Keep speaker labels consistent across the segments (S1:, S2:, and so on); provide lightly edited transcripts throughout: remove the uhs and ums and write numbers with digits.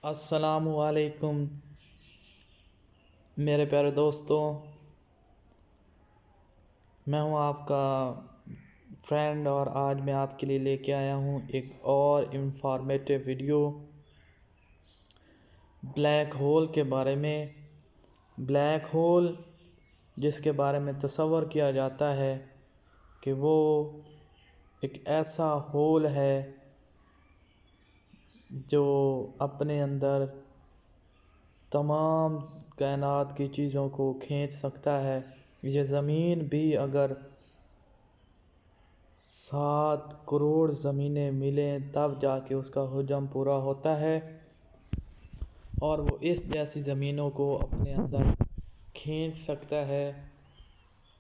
S1: السلام علیکم میرے پیارے دوستوں، میں ہوں آپ کا فرینڈ اور آج میں آپ کے لیے لے کے آیا ہوں ایک اور انفارمیٹیو ویڈیو بلیک ہول کے بارے میں۔ بلیک ہول جس کے بارے میں تصور کیا جاتا ہے کہ وہ ایک ایسا ہول ہے جو اپنے اندر تمام کائنات کی چیزوں کو کھینچ سکتا ہے۔ یہ زمین بھی اگر 7 کروڑ زمینیں ملیں تب جا کے اس کا حجم پورا ہوتا ہے، اور وہ اس جیسی زمینوں کو اپنے اندر کھینچ سکتا ہے۔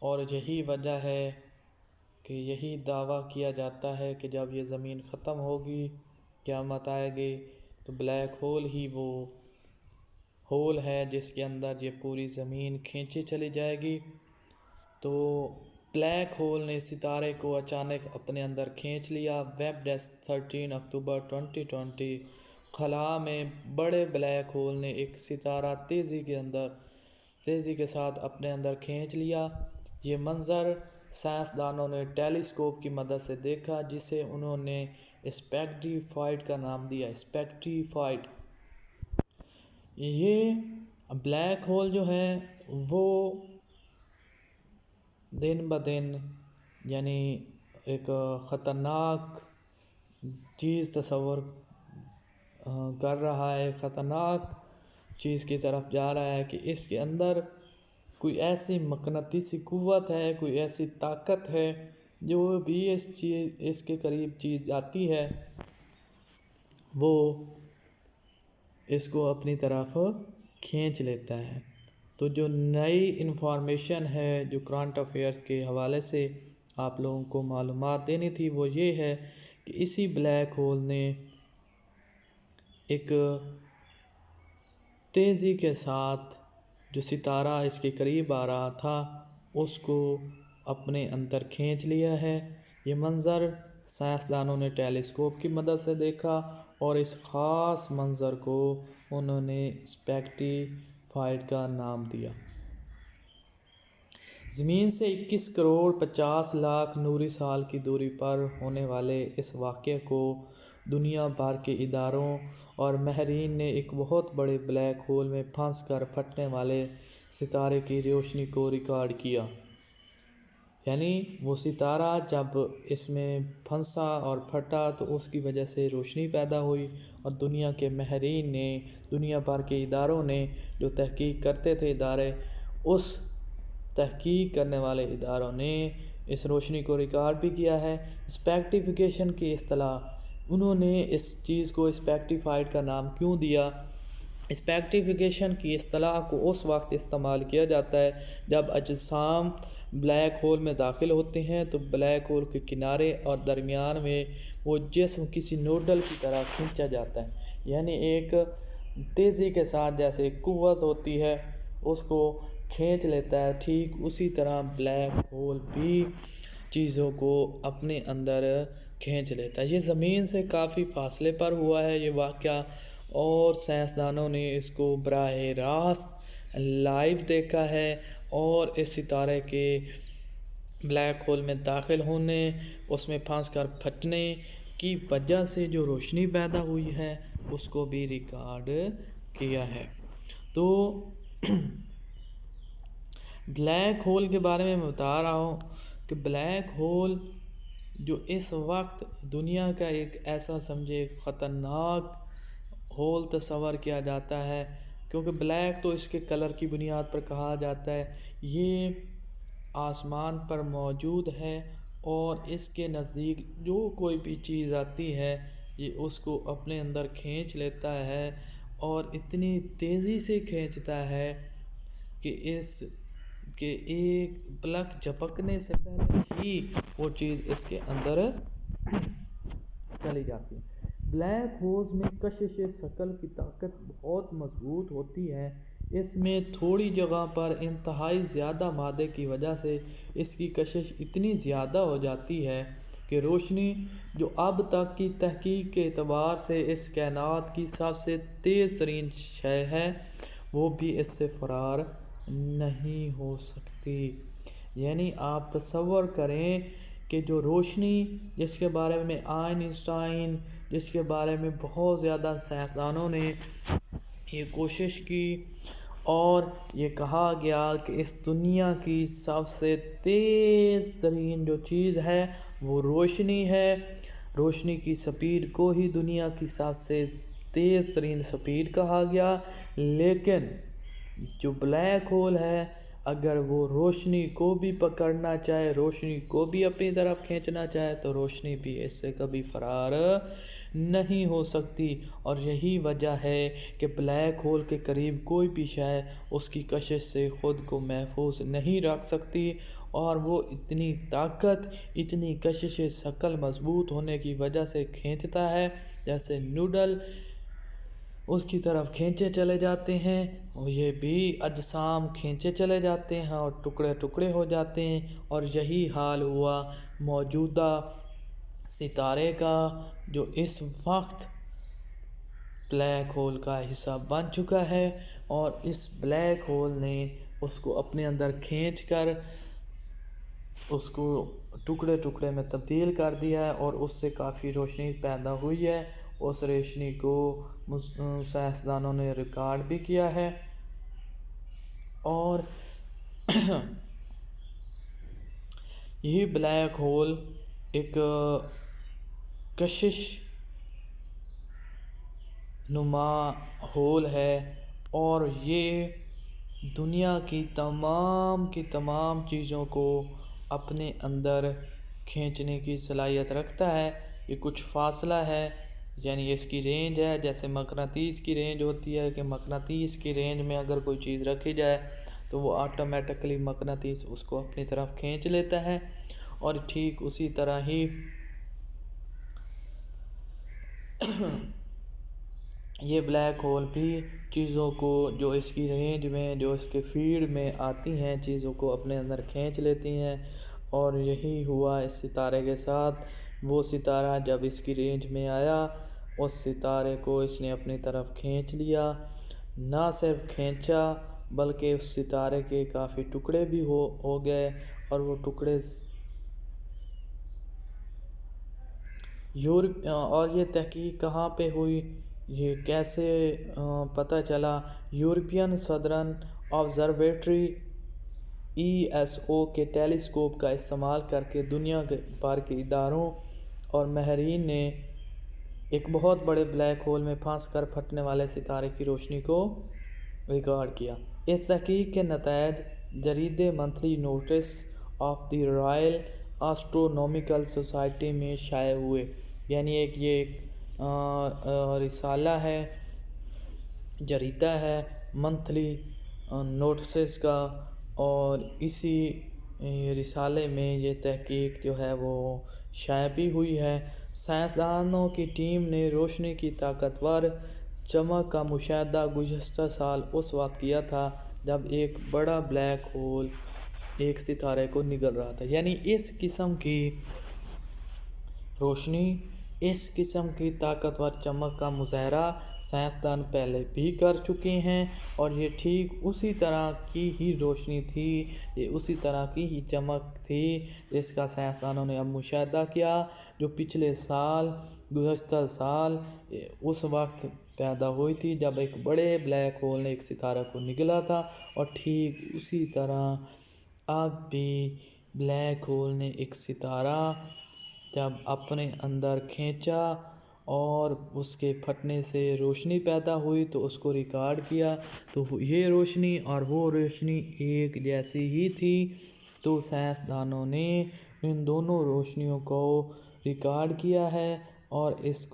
S1: اور یہی وجہ ہے کہ یہی دعویٰ کیا جاتا ہے کہ جب یہ زمین ختم ہوگی، قیامت آئے گی، تو بلیک ہول ہی وہ ہول ہے جس کے اندر یہ پوری زمین کھینچی چلی جائے گی۔ تو بلیک ہول نے ستارے کو اچانک اپنے اندر کھینچ لیا۔ ویب ڈیسک 13 اکتوبر 2020 خلا میں بڑے بلیک ہول نے ایک ستارہ تیزی کے ساتھ اپنے اندر کھینچ لیا۔ یہ منظر سائنسدانوں نے ٹیلیسکوپ کی مدد سے دیکھا، جسے انہوں نے اسپیکٹری فائٹ کا نام دیا۔ اسپیکٹری فائٹ، یہ بلیک ہول جو ہے وہ دن بدن یعنی ایک خطرناک چیز تصور کر رہا ہے، خطرناک چیز کی طرف جا رہا ہے کہ اس کے اندر کوئی ایسی مقناطیسی قوت ہے، کوئی ایسی طاقت ہے جو بھی اس کے قریب چیز جاتی ہے وہ اس کو اپنی طرف کھینچ لیتا ہے۔ تو جو نئی انفارمیشن ہے جو کرنٹ افیئرز کے حوالے سے آپ لوگوں کو معلومات دینی تھی، وہ یہ ہے کہ اسی بلیک ہول نے ایک تیزی کے ساتھ جو ستارہ اس کے قریب آ رہا تھا اس کو اپنے اندر کھینچ لیا ہے۔ یہ منظر سائنسدانوں نے ٹیلیسکوپ کی مدد سے دیکھا، اور اس خاص منظر کو انہوں نے اسپیکٹری فائٹ کا نام دیا۔ زمین سے 21 کروڑ 50 لاکھ نوری سال کی دوری پر ہونے والے اس واقعے کو دنیا بھر کے اداروں اور ماہرین نے ایک بہت بڑے بلیک ہول میں پھنس کر پھٹنے والے ستارے کی روشنی کو ریکارڈ کیا۔ یعنی وہ ستارہ جب اس میں پھنسا اور پھٹا تو اس کی وجہ سے روشنی پیدا ہوئی، اور دنیا کے ماہرین نے، دنیا بھر کے اداروں نے، جو تحقیق کرتے تھے ادارے، اس تحقیق کرنے والے اداروں نے اس روشنی کو ریکارڈ بھی کیا ہے۔ اسپیکٹریفیکیشن کی اصطلاح، انہوں نے اس چیز کو اسپیکٹری فائٹ کا نام کیوں دیا؟ اسپیکٹریفیکیشن کی اصطلاح کو اس وقت استعمال کیا جاتا ہے جب اجسام بلیک ہول میں داخل ہوتے ہیں تو بلیک ہول کے کنارے اور درمیان میں وہ جسم کسی نوڈل کی طرح کھینچا جاتا ہے، یعنی ایک تیزی کے ساتھ جیسے قوت ہوتی ہے اس کو کھینچ لیتا ہے۔ ٹھیک اسی طرح بلیک ہول بھی چیزوں کو اپنے اندر کھینچ لیتا ہے۔ یہ زمین سے کافی فاصلے پر ہوا ہے یہ واقعہ، اور سائنسدانوں نے اس کو براہ راست لائیو دیکھا ہے، اور اس ستارے کے بلیک ہول میں داخل ہونے، اس میں پھنس کر پھٹنے کی وجہ سے جو روشنی پیدا ہوئی ہے اس کو بھی ریکارڈ کیا ہے۔ تو بلیک ہول کے بارے میں بتا رہا ہوں کہ بلیک ہول جو اس وقت دنیا کا ایک ایسا سمجھے خطرناک ہول تصور کیا جاتا ہے، کیونکہ بلیک تو اس کے کلر کی بنیاد پر کہا جاتا ہے، یہ آسمان پر موجود ہے، اور اس کے نزدیک جو کوئی بھی چیز آتی ہے یہ اس کو اپنے اندر کھینچ لیتا ہے، اور اتنی تیزی سے کھینچتا ہے کہ ایک پلک جھپکنے سے پہلے ہی وہ چیز اس کے اندر چلی جاتی ہے۔ بلیک ہولز میں کشش ثقل کی طاقت بہت مضبوط ہوتی ہے۔ اس میں تھوڑی جگہ پر انتہائی زیادہ مادے کی وجہ سے اس کی کشش اتنی زیادہ ہو جاتی ہے کہ کہ روشنی جو اب تک کی تحقیق کے اعتبار سے اس کائنات کی سب سے تیز ترین شے ہے، وہ بھی اس سے فرار نہیں ہو سکتی۔ یعنی آپ تصور کریں کہ جو روشنی جس کے بارے میں آئنسٹائن، جس کے بارے میں بہت زیادہ سائنسدانوں نے یہ کوشش کی اور یہ کہا گیا کہ اس دنیا کی سب سے تیز ترین جو چیز ہے وہ روشنی ہے، روشنی کی سپیڈ کو ہی دنیا کی سب سے تیز ترین سپیڈ کہا گیا، لیکن جو بلیک ہول ہے اگر وہ روشنی کو بھی پکڑنا چاہے، روشنی کو بھی اپنی طرف کھینچنا چاہے تو روشنی بھی اس سے کبھی فرار نہیں ہو سکتی۔ اور یہی وجہ ہے کہ بلیک ہول کے قریب کوئی بھی شے اس کی کشش سے خود کو محفوظ نہیں رکھ سکتی، اور وہ اتنی طاقت، اتنی کشش ثقل مضبوط ہونے کی وجہ سے کھینچتا ہے جیسے نوڈل اس کی طرف کھینچے چلے جاتے ہیں، اور یہ بھی اجسام کھینچے چلے جاتے ہیں اور ٹکڑے ٹکڑے ہو جاتے ہیں۔ اور یہی حال ہوا موجودہ ستارے کا جو اس وقت بلیک ہول کا حصہ بن چکا ہے، اور اس بلیک ہول نے اس کو اپنے اندر کھینچ کر اس کو ٹکڑے ٹکڑے میں تبدیل کر دیا ہے، اور اس سے کافی روشنی پیدا ہوئی ہے۔ اس روشنی کو سائنسدانوں نے ریکارڈ بھی کیا ہے، اور یہی بلیک ہول ایک کشش نما ہول ہے، اور یہ دنیا کی تمام چیزوں کو اپنے اندر کھینچنے کی صلاحیت رکھتا ہے۔ یہ کچھ فاصلہ ہے، یعنی اس کی رینج ہے، جیسے مقناطیس کی رینج ہوتی ہے کہ مقناطیس کی رینج میں اگر کوئی چیز رکھی جائے تو وہ آٹومیٹکلی مقناطیس اس کو اپنی طرف کھینچ لیتا ہے، اور ٹھیک اسی طرح ہی یہ بلیک ہول بھی چیزوں کو جو اس کی رینج میں، جو اس کے فیلڈ میں آتی ہیں، چیزوں کو اپنے اندر کھینچ لیتی ہیں۔ اور یہی ہوا اس ستارے کے ساتھ۔ وہ ستارہ جب اس کی رینج میں آیا، اس ستارے کو اس نے اپنی طرف کھینچ لیا، نہ صرف کھینچا بلکہ اس ستارے کے کافی ٹکڑے بھی ہو گئے، اور وہ ٹکڑے اور یہ تحقیق کہاں پہ ہوئی، یہ کیسے پتہ چلا؟ یورپین سدرن آبزرویٹری ESO کے ٹیلیسکوپ کا استعمال کر کے دنیا بھر کے اداروں اور ماہرین نے ایک بہت بڑے بلیک ہول میں پھنس کر پھٹنے والے ستارے کی روشنی کو ریکارڈ کیا۔ اس تحقیق کے نتائج جریدے Monthly Notices of the Royal Astronomical Society میں شائع ہوئے۔ یعنی یہ ایک رسالہ ہے، جریدہ ہے منتھلی نوٹسز کا، اور اسی رسالے میں یہ تحقیق جو ہے وہ شائع بھی ہوئی ہے۔ سائنسدانوں کی ٹیم نے روشنی کی طاقتور چمک کا مشاہدہ گزشتہ سال اس وقت کیا تھا جب ایک بڑا بلیک ہول ایک ستارے کو نگل رہا تھا۔ یعنی اس قسم کی روشنی، اس قسم کی طاقتور چمک کا مظاہرہ سائنسدان پہلے بھی کر چکے ہیں، اور یہ ٹھیک اسی طرح کی ہی روشنی تھی، یہ اسی طرح کی ہی چمک تھی جس کا سائنسدانوں نے اب مشاہدہ کیا، جو پچھلے سال، گزشتہ سال اس وقت پیدا ہوئی تھی جب ایک بڑے بلیک ہول نے ایک ستارہ کو نگلا تھا۔ اور ٹھیک اسی طرح اب بھی بلیک ہول نے ایک ستارہ جب اپنے اندر کھینچا اور اس کے پھٹنے سے روشنی پیدا ہوئی تو اس کو ریکارڈ کیا، تو یہ روشنی اور وہ روشنی ایک جیسی ہی تھی۔ تو سائنسدانوں نے ان دونوں روشنیوں کو ریکارڈ کیا ہے، اور اس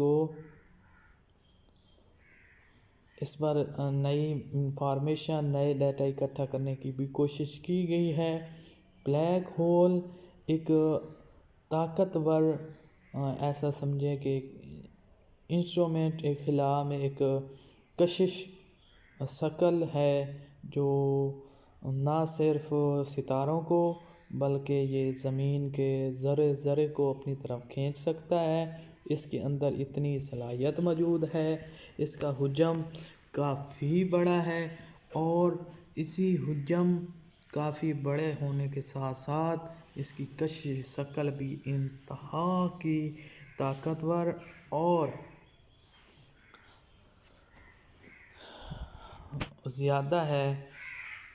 S1: پر نئی انفارمیشن، نئے ڈیٹا اکٹھا کرنے کی بھی کوشش کی گئی ہے۔ بلیک ہول ایک طاقتور، ایسا سمجھیں کہ ایک انسٹرومنٹ، ایک خلا میں ایک کشش ثقل ہے جو نہ صرف ستاروں کو بلکہ یہ زمین کے ذرے ذرے کو اپنی طرف کھینچ سکتا ہے۔ اس کے اندر اتنی صلاحیت موجود ہے، اس کا حجم کافی بڑا ہے، اور اسی حجم کافی بڑے ہونے کے ساتھ ساتھ اس کی کشش شکل بھی انتہا کی طاقتور اور زیادہ ہے۔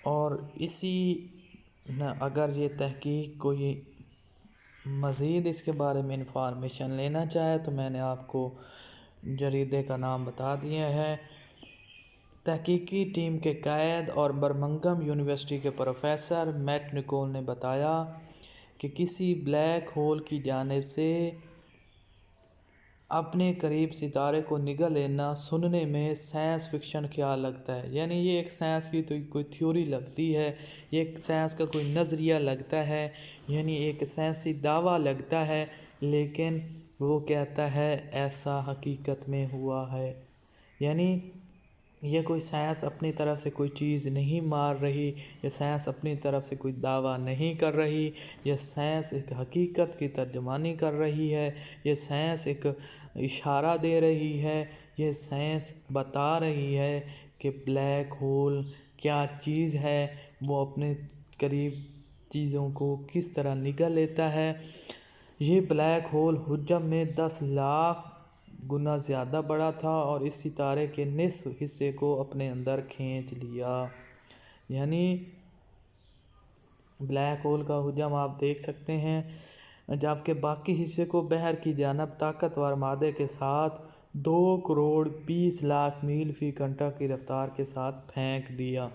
S1: اور اسی اگر یہ تحقیق کو یہ مزید اس کے بارے میں انفارمیشن لینا چاہے تو میں نے آپ کو جریدے کا نام بتا دیا ہے۔ تحقیقی ٹیم کے قائد اور برمنگھم یونیورسٹی کے پروفیسر میٹ نکول نے بتایا کہ کسی بلیک ہول کی جانب سے اپنے قریب ستارے کو نگل لینا سننے میں سائنس فکشن خیال لگتا ہے، یعنی یہ ایک سائنس کی تو کوئی تھیوری لگتی ہے، یہ ایک سائنس کا کوئی نظریہ لگتا ہے، یعنی ایک سائنسی دعویٰ لگتا ہے، لیکن وہ کہتا ہے ایسا حقیقت میں ہوا ہے۔ یعنی یہ کوئی سائنس اپنی طرف سے کوئی چیز نہیں مار رہی، یہ سائنس اپنی طرف سے کوئی دعویٰ نہیں کر رہی، یہ سائنس ایک حقیقت کی ترجمانی کر رہی ہے، یہ سائنس ایک اشارہ دے رہی ہے، یہ سائنس بتا رہی ہے کہ بلیک ہول کیا چیز ہے، وہ اپنے قریب چیزوں کو کس طرح نگل لیتا ہے۔ یہ بلیک ہول حجم میں 10 لاکھ گنا زیادہ بڑا تھا اور اس ستارے کے نصف حصے کو اپنے اندر کھینچ لیا۔ یعنی بلیک ہول کا حجم آپ دیکھ سکتے ہیں، جبکہ باقی حصے کو باہر کی جانب طاقتور مادے کے ساتھ 2 کروڑ 20 لاکھ میل فی گھنٹہ کی رفتار کے ساتھ پھینک دیا۔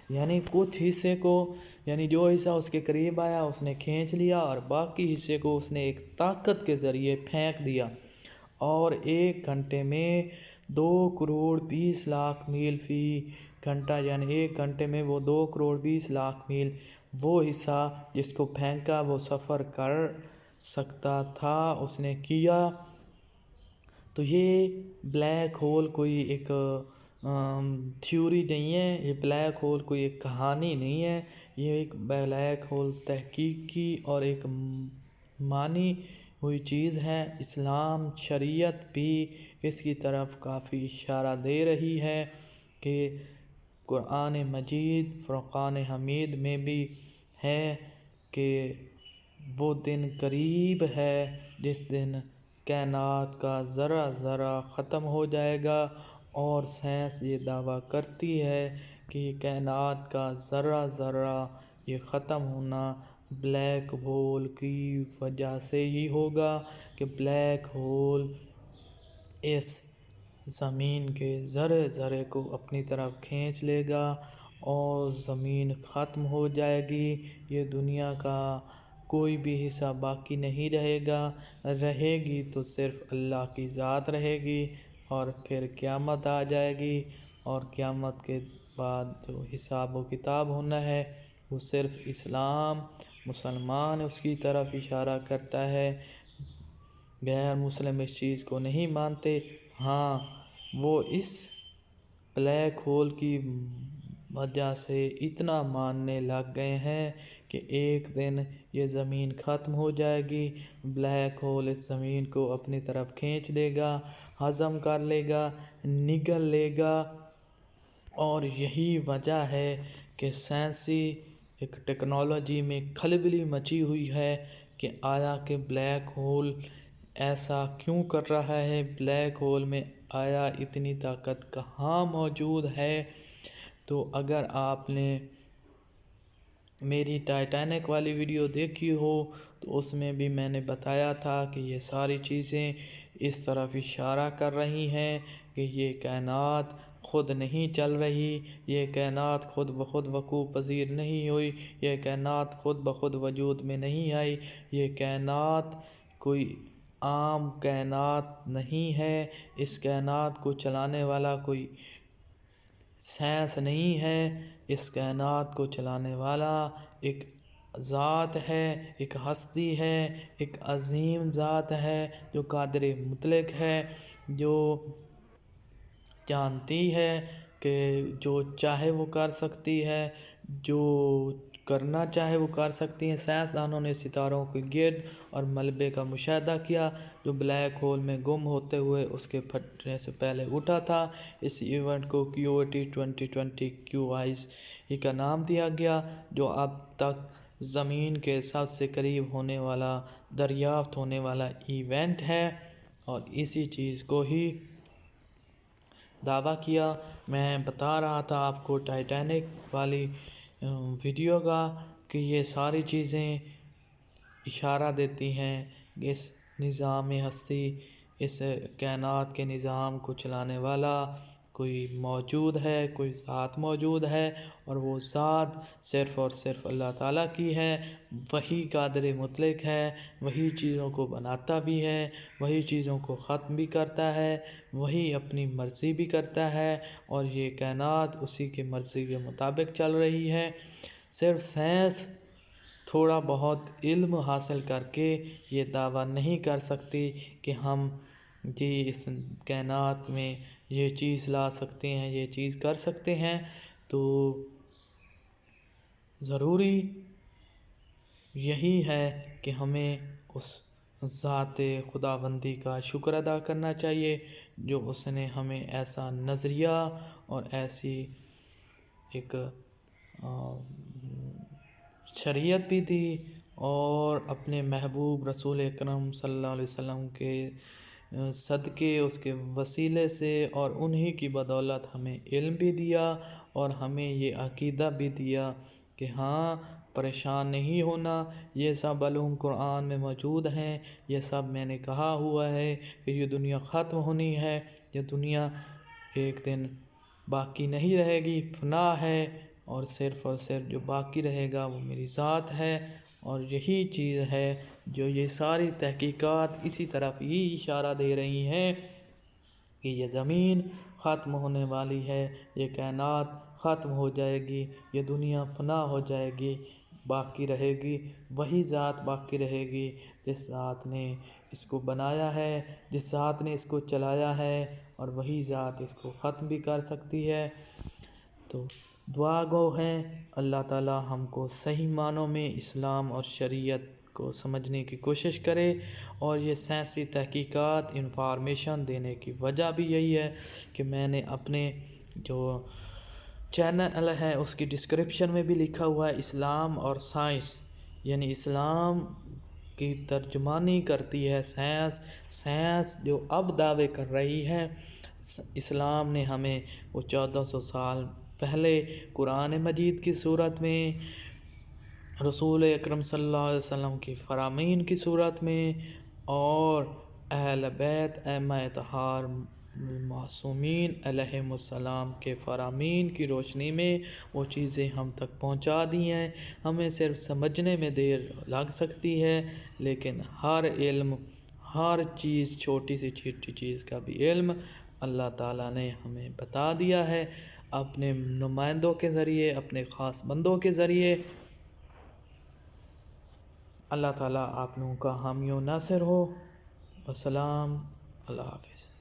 S1: یعنی کچھ حصے کو، یعنی جو حصہ اس کے قریب آیا اس نے کھینچ لیا، اور باقی حصے کو اس نے ایک طاقت کے ذریعے پھینک دیا، اور 1 گھنٹے میں 2 کروڑ 20 لاکھ میل فی گھنٹہ، یعنی 1 گھنٹے میں وہ 2 کروڑ 20 لاکھ میل وہ حصہ جس کو پھینکا وہ سفر کر سکتا تھا، اس نے کیا۔ تو یہ بلیک ہول کوئی ایک تھیوری نہیں ہے، یہ بلیک ہول کوئی ایک کہانی نہیں ہے، یہ ایک بلیک ہول تحقیقی اور ایک مانی ہوئی چیز ہے۔ اسلام شریعت بھی اس کی طرف کافی اشارہ دے رہی ہے کہ قرآن مجید فرقان حمید میں بھی ہے کہ وہ دن قریب ہے جس دن کائنات کا ذرہ ذرہ ختم ہو جائے گا، اور سائنس یہ دعویٰ کرتی ہے کہ کائنات کا ذرہ ذرہ یہ ختم ہونا بلیک ہول کی وجہ سے ہی ہوگا، کہ بلیک ہول اس زمین کے ذرے ذرے کو اپنی طرف کھینچ لے گا اور زمین ختم ہو جائے گی، یہ دنیا کا کوئی بھی حصہ باقی نہیں رہے گا، رہے گی تو صرف اللہ کی ذات رہے گی، اور پھر قیامت آ جائے گی، اور قیامت کے بعد جو حساب و کتاب ہونا ہے وہ صرف اسلام مسلمان اس کی طرف اشارہ کرتا ہے، غیر مسلم اس چیز کو نہیں مانتے۔ ہاں، وہ اس بلیک ہول کی وجہ سے اتنا ماننے لگ گئے ہیں کہ ایک دن یہ زمین ختم ہو جائے گی، بلیک ہول اس زمین کو اپنی طرف کھینچ لے گا، ہضم کر لے گا، نگل لے گا، اور یہی وجہ ہے کہ سائنسی ایک ٹیکنالوجی میں کھلبلی مچی ہوئی ہے کہ آیا کہ بلیک ہول ایسا کیوں کر رہا ہے، بلیک ہول میں آیا اتنی طاقت کہاں موجود ہے۔ تو اگر آپ نے میری ٹائٹینک والی ویڈیو دیکھی ہو تو اس میں بھی میں نے بتایا تھا کہ یہ ساری چیزیں اس طرف اشارہ کر رہی ہیں کہ یہ کائنات خود نہیں چل رہی، یہ کائنات خود بخود وقوع پذیر نہیں ہوئی، یہ کائنات خود بخود وجود میں نہیں آئی، یہ کائنات کوئی عام کائنات نہیں ہے، اس کائنات کو چلانے والا کوئی سائنس نہیں ہے، اس کائنات کو چلانے والا ایک ذات ہے، ایک ہستی ہے، ایک عظیم ذات ہے جو قادر مطلق ہے، جو جانتی ہے کہ جو چاہے وہ کر سکتی ہے، جو کرنا چاہے وہ کر سکتی ہیں۔ سائنسدانوں نے ستاروں کے گرد اور ملبے کا مشاہدہ کیا جو بلیک ہول میں گم ہوتے ہوئے اس کے پھٹنے سے پہلے اٹھا تھا۔ اس ایونٹ کو QOT 2020 QIS کا نام دیا گیا، جو اب تک زمین کے سب سے قریب ہونے والا دریافت ہونے والا ایونٹ ہے، اور اسی چیز کو ہی دعویٰ کیا۔ میں بتا رہا تھا آپ کو ٹائٹینک والی ویڈیو کا کہ یہ ساری چیزیں اشارہ دیتی ہیں کہ اس نظام ہستی، اس کائنات کے نظام کو چلانے والا کوئی موجود ہے، کوئی ذات موجود ہے، اور وہ ذات صرف اور صرف اللہ تعالیٰ کی ہے۔ وہی قادر مطلق ہے، وہی چیزوں کو بناتا بھی ہے، وہی چیزوں کو ختم بھی کرتا ہے، وہی اپنی مرضی بھی کرتا ہے، اور یہ کائنات اسی کی مرضی کے مطابق چل رہی ہے۔ صرف سائنس تھوڑا بہت علم حاصل کر کے یہ دعویٰ نہیں کر سکتی کہ ہم جی اس کائنات میں یہ چیز لا سکتے ہیں، یہ چیز کر سکتے ہیں۔ تو ضروری یہی ہے کہ ہمیں اس ذات خداوندی کا شکر ادا کرنا چاہیے جو اس نے ہمیں ایسا نظریہ اور ایسی ایک شریعت بھی دی، اور اپنے محبوب رسول اکرم صلی اللہ علیہ وسلم کے صدقے، اس کے وسیلے سے اور انہی کی بدولت ہمیں علم بھی دیا، اور ہمیں یہ عقیدہ بھی دیا کہ ہاں پریشان نہیں ہونا، یہ سب علوم قرآن میں موجود ہیں، یہ سب میں نے کہا ہوا ہے کہ یہ دنیا ختم ہونی ہے، یہ دنیا ایک دن باقی نہیں رہے گی، فنا ہے، اور صرف جو باقی رہے گا وہ میری ذات ہے۔ اور یہی چیز ہے جو یہ ساری تحقیقات اسی طرف ہی اشارہ دے رہی ہیں کہ یہ زمین ختم ہونے والی ہے، یہ کائنات ختم ہو جائے گی، یہ دنیا فنا ہو جائے گی، باقی رہے گی وہی ذات باقی رہے گی جس ذات نے اس کو بنایا ہے، جس ذات نے اس کو چلایا ہے، اور وہی ذات اس کو ختم بھی کر سکتی ہے۔ تو دعا گو ہیں اللہ تعالیٰ ہم کو صحیح معنوں میں اسلام اور شریعت کو سمجھنے کی کوشش کرے، اور یہ سائنسی تحقیقات انفارمیشن دینے کی وجہ بھی یہی ہے کہ میں نے اپنے جو چینل ہے اس کی ڈسکرپشن میں بھی لکھا ہوا ہے اسلام اور سائنس، یعنی اسلام کی ترجمانی کرتی ہے سائنس، سائنس جو اب دعوے کر رہی ہے، اسلام نے ہمیں وہ 1400 سال پہلے قرآن مجید کی صورت میں، رسول اکرم صلی اللہ علیہ وسلم کی فرامین کی صورت میں، اور اہل بیت ائمہ اطہار معصومین علیہم السلام کے فرامین کی روشنی میں وہ چیزیں ہم تک پہنچا دی ہیں۔ ہمیں صرف سمجھنے میں دیر لگ سکتی ہے، لیکن ہر علم، ہر چیز، چھوٹی سی چھوٹی چیز کا بھی علم اللہ تعالیٰ نے ہمیں بتا دیا ہے اپنے نمائندوں کے ذریعے، اپنے خاص بندوں کے ذریعے۔ اللہ تعالیٰ آپ لوگوں کا حامی و ناصر ہو۔ السلام، اللہ حافظ۔